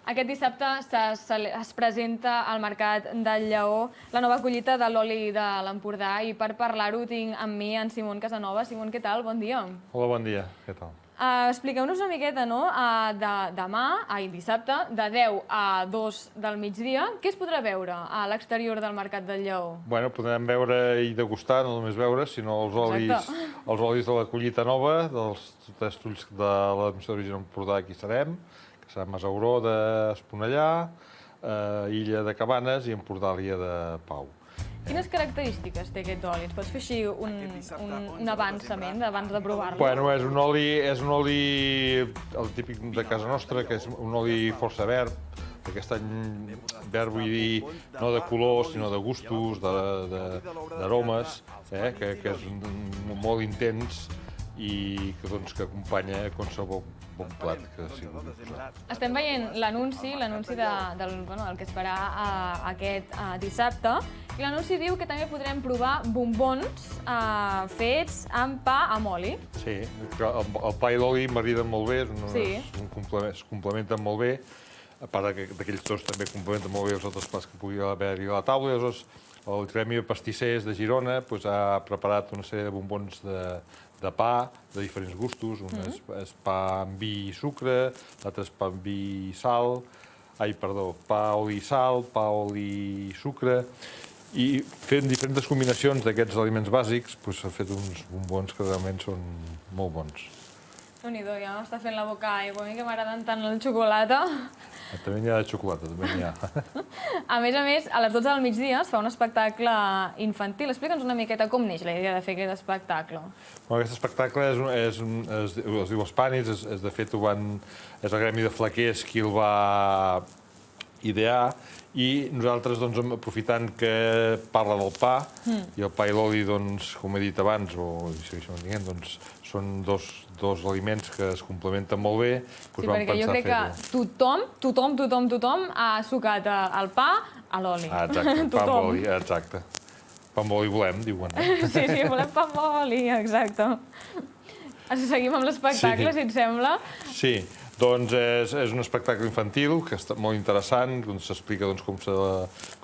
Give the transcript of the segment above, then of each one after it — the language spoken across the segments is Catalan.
Aquest dissabte es presenta al Mercat del Lleó la nova collita de l'oli de l'Empordà i per parlar-ho tinc amb mi en Simón Casanova. Simón, què tal? Bon dia. Hola, bon dia. Què tal? Expliqueu-nos una miqueta, no?, dissabte, de 10 a 2 del migdia, què es podrà veure a l'exterior del Mercat del Lleó? Bueno, podrem veure i degustar, no només veure, sinó els olis de la collita nova, dels tres tulls de la Denominació d'Origen Empordà, aquí serem, que serà Masauró d'Esponellà, Illa de Cabanes i Empordàlia de Pau. Quines característiques té aquest oli? Ens pots fer així un avançament abans de provar-lo? Bueno, és un oli el típic de casa nostra, que és un oli força verd. Aquest any verd vull dir no de colors, sinó de gustos, d'aromes, que és molt intens i que acompanya qualsevol bon plat que sigui posat. Estem veient l'anunci del que es farà aquest dissabte, i l'anunci diu que també podrem provar bombons fets amb pa amb oli. Sí, el pa i l'oli mariden molt bé, es complementen molt bé, a part d'aquells dos també complementen molt bé els altres plats que pugui haver-hi a la taula. Aleshores, el Gremi de Pastissers de Girona ha preparat una sèrie de bombons de pa de diferents gustos. Un és pa amb vi i sucre, l'altre és pa amb vi i sal, pa, oli i sal, pa, oli i sucre. I fent diferents combinacions d'aquests aliments bàsics, s'han fet uns bombons que realment són molt bons. Déu-n'hi-do, ja m'està fent la boca aigua. A mi que m'agraden tant la xocolata. També n'hi ha de xocolata, també n'hi ha. A més, a les 12 del migdia es fa un espectacle infantil. Explica'ns una miqueta com neix la idea de fer aquest espectacle. Aquest espectacle es diu Els Pànits, de fet és el Gremi de Flaquers qui el va idear, i nosaltres, aprofitant que parla del pa, i el pa i l'oli, com he dit abans, són dos aliments que es complementen molt bé. Sí, perquè jo crec que tothom ha sucat el pa a l'oli. Exacte, pa amb oli, exacte. Pa amb oli volem, diuen. Sí, volem pa amb oli, exacte. Seguim amb l'espectacle, si et sembla. Sí. Doncs és un espectacle infantil que està molt interessant, on s'explica com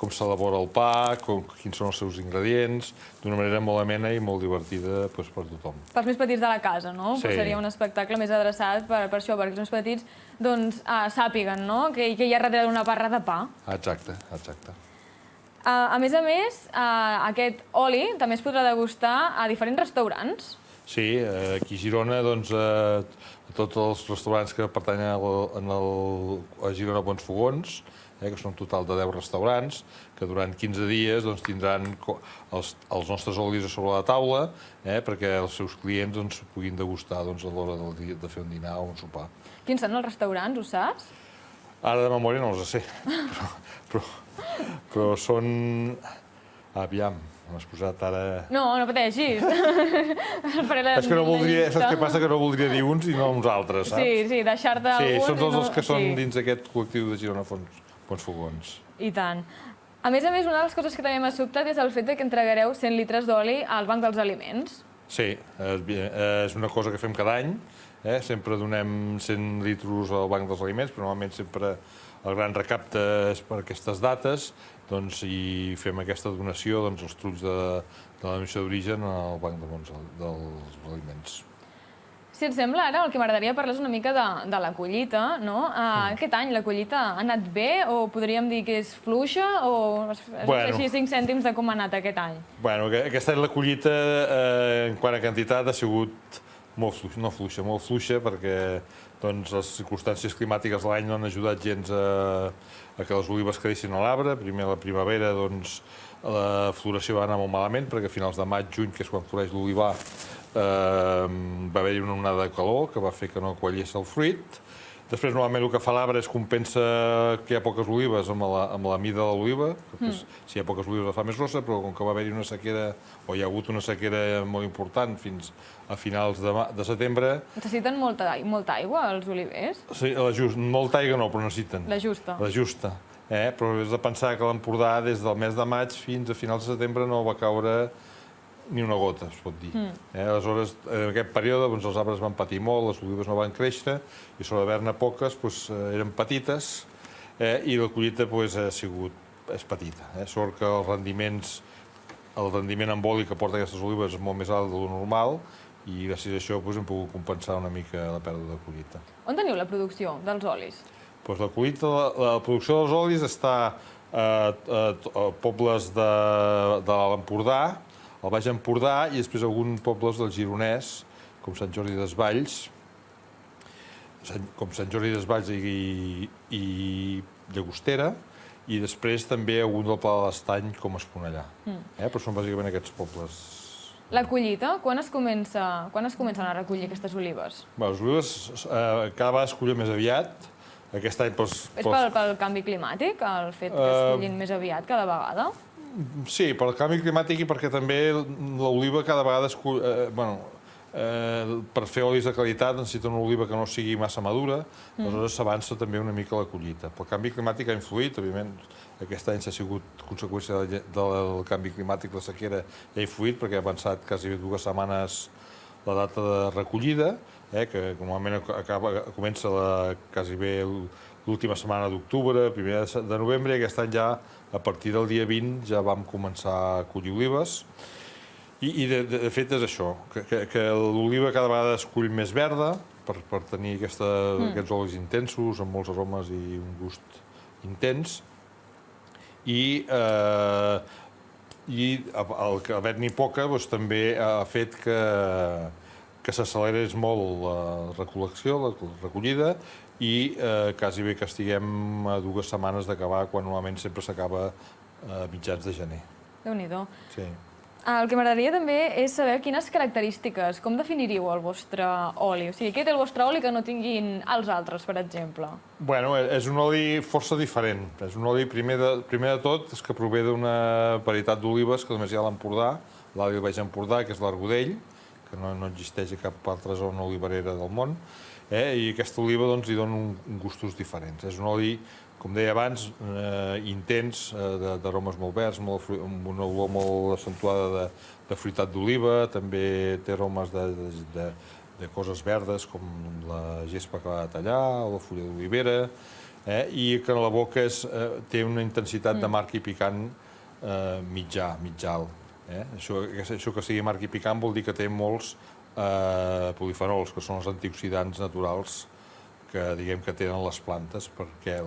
s'elabora el pa, quins són els seus ingredients, d'una manera molt amena i molt divertida per tothom. Pels més petits de la casa, no? Sí. Seria un espectacle més adreçat per això, perquè els més petits sàpiguen que hi ha darrere d'una barra de pa. Exacte, exacte. A més, aquest oli també es podrà degustar a diferents restaurants. Sí, aquí a Girona, tots els restaurants que pertanyen a Girona Bons Fogons, que són un total de 10 restaurants, que durant 15 dies tindran els nostres olis a sobre la taula, perquè els seus clients puguin degustar a l'hora de fer un dinar o un sopar. Quins són els restaurants, ho saps? Ara de memòria no els sé, però són... Aviam, m'has posat ara... No pateixis. És que no voldria... Saps què passa? Que no voldria dir uns i no uns altres, saps? Sí, deixar-te alguns... Sí, són tots els que són dins d'aquest col·lectiu de Girona Bons Fogons. I tant. A més, una de les coses que també m'ha sobtat és el fet que entregareu 100 litres d'oli al Banc dels Aliments. Sí, és una cosa que fem cada any. Sempre donem 100 litres al Banc dels Aliments, però normalment sempre el gran recapte és per aquestes dates, i fem aquesta donació, els trulls de la Denominació d'Origen al Banc dels Aliments. Si et sembla, ara el que m'agradaria parlar és una mica de la collita, no? Aquest any la collita ha anat bé o podríem dir que és fluixa o així 5 cèntims de com ha anat aquest any? Bueno, aquest any la collita, en quant a quantitat, ha sigut molt fluixa, perquè les circumstàncies climàtiques de l'any no han ajudat gens a que les olives creixin a l'arbre. Primer, a la primavera, la floració va anar molt malament, perquè a finals de maig, juny, que és quan floreix l'olivar, va haver-hi una onada de calor que va fer que no quallés el fruit. Després, normalment, el que fa l'arbre és compensa que hi ha poques olives amb la mida de l'oliva, perquè si hi ha poques olives la fa més grossa, però com que va haver-hi una sequera, o hi ha hagut una sequera molt important fins a finals de setembre... Necessiten molta aigua, els olivers? Sí, molta aigua no, però necessiten. La justa. La justa. Però és de pensar que l'Empordà, des del mes de maig fins a finals de setembre, no va caure ni una gota, es pot dir. Aleshores, en aquest període, els arbres van patir molt, les olives no van créixer, i sobre haver-ne poques, eren petites, i la collita és petita. Sort que el rendiment en oli que porta aquestes olives és molt més alt del normal i gràcies a això hem pogut compensar una mica la pèrdua de collita. On teniu la producció dels olis? La producció dels olis està a pobles de l'Alt Empordà, al Baix Empordà i després alguns pobles del Gironès, com Sant Jordi Desvalls, i Llagostera, i després també algun del Pla de l'Estany com Esponellà. Però són bàsicament aquests pobles. La collita, quan es comencen a recollir aquestes olives? Les olives cada vegada es cullen més aviat. Aquest any És pel canvi climàtic, el fet que es cullin més aviat cada vegada? Sí, pel canvi climàtic i perquè també l'oliva cada vegada es cull... Per fer olis de qualitat necessita una oliva que no sigui massa madura, aleshores s'avança també una mica la collita. Pel canvi climàtic ha influït, òbviament, aquest any s'ha sigut conseqüència del canvi climàtic, la sequera ha influït perquè ha avançat quasi 2 setmanes la data de recollida, que normalment comença quasi bé l'última setmana d'octubre, primera de novembre, i aquest any ja, a partir del dia 20, ja vam començar a collir olives. I de fet és això, que l'oliva cada vegada es cull més verda per tenir aquests olis intensos, amb molts aromes i un gust intens. I haver-n'hi poca també ha fet que s'accelerés molt la recol·lecció, la recollida, i quasi bé que estiguem a 2 setmanes d'acabar, quan normalment sempre s'acaba a mitjans de gener. Déu-n'hi-do. Sí. El que m'agradaria també és saber quines característiques, com definiríeu el vostre oli? O sigui, què té el vostre oli que no tinguin els altres, per exemple? Bueno, és un oli força diferent. És un oli, primer de tot, és que prové d'una varietat d'olives que només hi ha a l'Empordà, l'oli del Baix Empordà, que és l'Argodell, que no existeix a cap altra zona oliverera del món, i aquesta oliva li dona gustos diferents. És un oli, com deia abans, intens, d'aromes molt verds, amb una olor molt accentuada de fruitat d'oliva, també té aromes de coses verdes, com la gespa que va de tallar, o la fulla d'olivera, i que a la boca té una intensitat de marc i picant mitjà alt. Això que sigui marc i picant vol dir que té molts polifenols, que són els antioxidants naturals que tenen les plantes perquè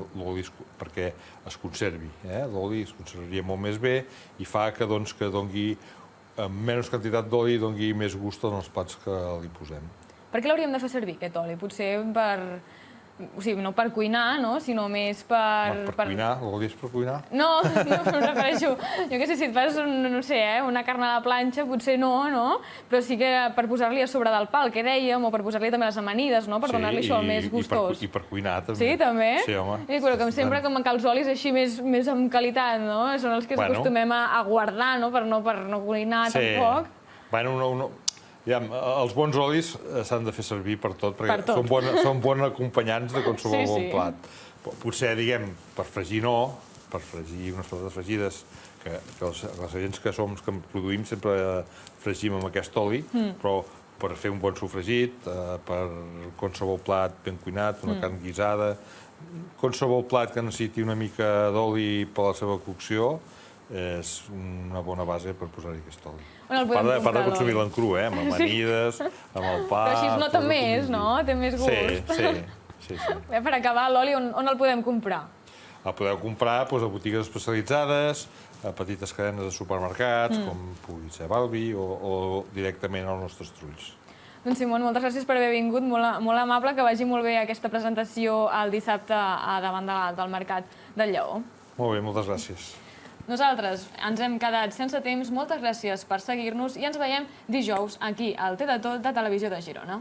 es conservi. L'oli es conservaria molt més bé i fa que doni, amb menys quantitat d'oli, doni més gust als plats que li posem. Per què l'hauríem de fer servir, aquest oli? Potser o sigui, no per cuinar, sinó més per... Per cuinar? L'oli és per cuinar? No, em refereixo... Jo què sé, si et fas, una carn a la planxa, potser no? Però sí que per posar-li a sobre del pa, el que dèiem, o per posar-li també les amanides, per donar-li això més gustós. I per cuinar, també. Sí, també? Sí, home. Però que sempre que els olis així més amb qualitat, són els que acostumem a guardar, per no cuinar tampoc. Bueno, els bons olis s'han de fer servir per tot, perquè són bons acompanyants de qualsevol bon plat. Potser, per fregir no, per fregir unes patates fregides, que els agents que produïm sempre fregim amb aquest oli, però per fer un bon sofregit, per qualsevol plat ben cuinat, una carn guisada, qualsevol plat que necessiti una mica d'oli per la seva cocció, és una bona base per posar-hi aquest oli. A part de consumir-lo en cru, amb amanides, amb el pa... Però així es nota més, no? Té més gust. Sí. Per acabar, l'oli on el podem comprar? El podeu comprar a botigues especialitzades, a petites cadenes de supermercats, com pugui ser Balbi, o directament als nostres trulls. Doncs Simón, moltes gràcies per haver vingut, molt amable, que vagi molt bé aquesta presentació el dissabte davant del Mercat del Lleó. Molt bé, moltes gràcies. Nosaltres ens hem quedat sense temps. Moltes gràcies per seguir-nos i ens veiem dijous aquí al Té de Tot de Televisió de Girona.